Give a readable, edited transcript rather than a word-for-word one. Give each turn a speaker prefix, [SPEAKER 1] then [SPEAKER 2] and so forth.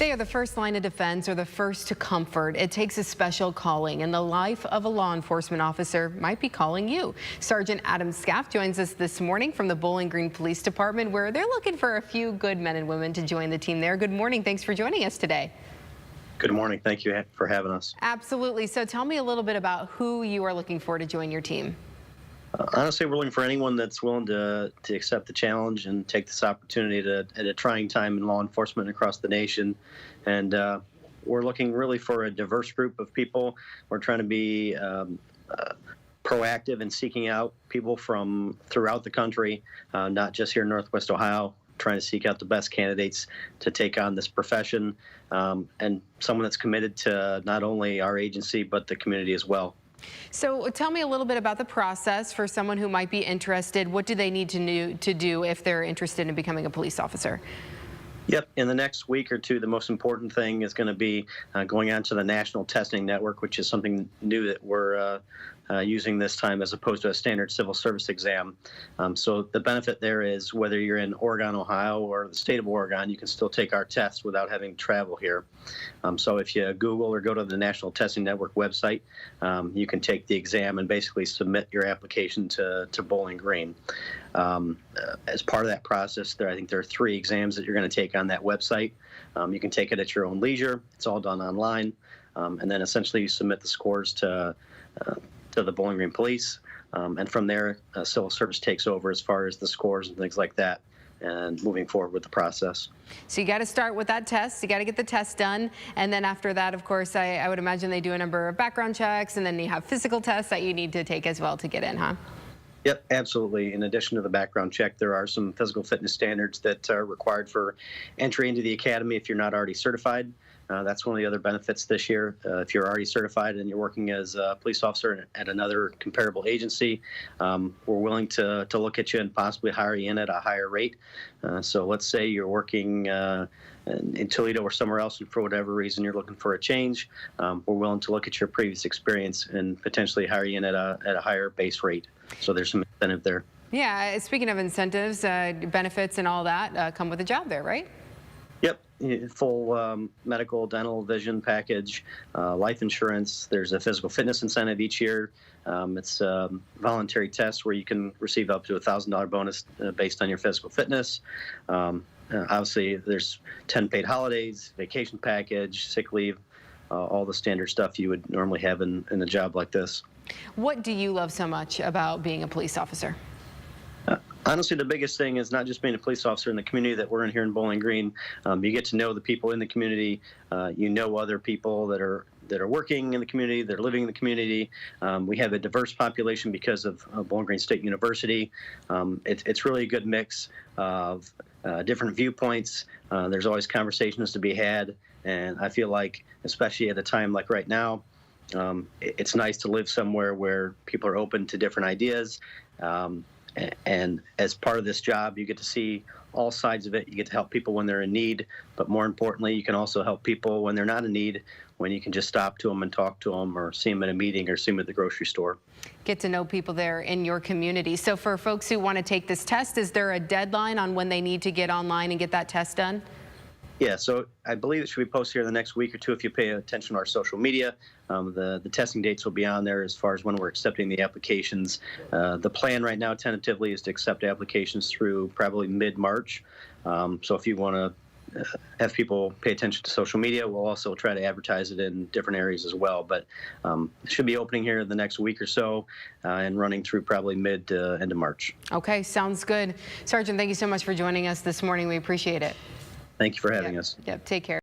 [SPEAKER 1] They are the first line of defense or the first to comfort. It takes a special calling, and the life of a law enforcement officer might be calling you. Sergeant Adam Skaff joins us this morning from the Bowling Green Police Department, where they're looking for a few good men and women to join the team there. Good morning. Thanks for joining us today.
[SPEAKER 2] Good morning. Thank you for having us.
[SPEAKER 1] Absolutely. So tell me a little bit about who you are looking for to join your team.
[SPEAKER 2] Honestly, we're looking for anyone that's willing to accept the challenge and take this opportunity at a trying time in law enforcement across the nation. And we're looking really for a diverse group of people. We're trying to be proactive in seeking out people from throughout the country, not just here in Northwest Ohio, trying to seek out the best candidates to take on this profession, and someone that's committed to not only our agency, but the community as well.
[SPEAKER 1] So tell me a little bit about the process for someone who might be interested. What do they need to do if they're interested in becoming a police officer?
[SPEAKER 2] Yep. In the next week or two, the most important thing is going to be going on to the National Testing Network, which is something new that we're using this time as opposed to a standard civil service exam. So the benefit there is whether you're in Oregon, Ohio, or the state of Oregon, you can still take our test without having to travel here. So if you Google or go to the National Testing Network website, you can take the exam and basically submit your application to Bowling Green. As part of that process, I think there are 3 exams that you're going to take on that website. You can take it at your own leisure. It's all done online. And then essentially you submit the scores to the Bowling Green Police. And from there, civil service takes over as far as the scores and things like that, and moving forward with the process.
[SPEAKER 1] So you got to start with that test. You got to get the test done. And then after that, of course, I would imagine they do a number of background checks, and then you have physical tests that you need to take as well to get in, huh?
[SPEAKER 2] Yep, absolutely. In addition to the background check, there are some physical fitness standards that are required for entry into the academy if you're not already certified. That's one of the other benefits this year. If you're already certified and you're working as a police officer at another comparable agency, we're willing to look at you and possibly hire you in at a higher rate. So let's say you're working in Toledo or somewhere else, and for whatever reason you're looking for a change, we're willing to look at your previous experience and potentially hire you in at a higher base rate. So there's some incentive there.
[SPEAKER 1] Yeah, speaking of incentives, benefits and all that come with a job there, right?
[SPEAKER 2] Yep, full medical, dental, vision package, life insurance. There's a physical fitness incentive each year. It's a voluntary test where you can receive up to a $1,000 bonus based on your physical fitness. Obviously, there's 10 paid holidays, vacation package, sick leave, all the standard stuff you would normally have in a job like this.
[SPEAKER 1] What do you love so much about being a police officer?
[SPEAKER 2] Honestly, the biggest thing is not just being a police officer in the community that we're in here in Bowling Green. You get to know the people in the community. You know other people that are working in the community, that are living in the community. We have a diverse population because of Bowling Green State University. It's really a good mix of different viewpoints. There's always conversations to be had, and I feel like, especially at a time like right now, it's nice to live somewhere where people are open to different ideas. And as part of this job, you get to see all sides of it. You get to help people when they're in need, but more importantly, you can also help people when they're not in need, when you can just stop to them and talk to them, or see them at a meeting, or see them at the grocery store.
[SPEAKER 1] Get to know people there in your community. So for folks who want to take this test, is there a deadline on when they need to get online and get that test done?
[SPEAKER 2] Yeah, so I believe it should be posted here in the next week or two if you pay attention to our social media. The testing dates will be on there as far as when we're accepting the applications. The plan right now, tentatively, is to accept applications through probably mid-March. So if you want to have people pay attention to social media, we'll also try to advertise it in different areas as well. But it should be opening here in the next week or so and running through probably mid to end of March.
[SPEAKER 1] Okay, sounds good. Sergeant, thank you so much for joining us this morning. We appreciate it.
[SPEAKER 2] Thank you for having us.
[SPEAKER 1] Yep, take care.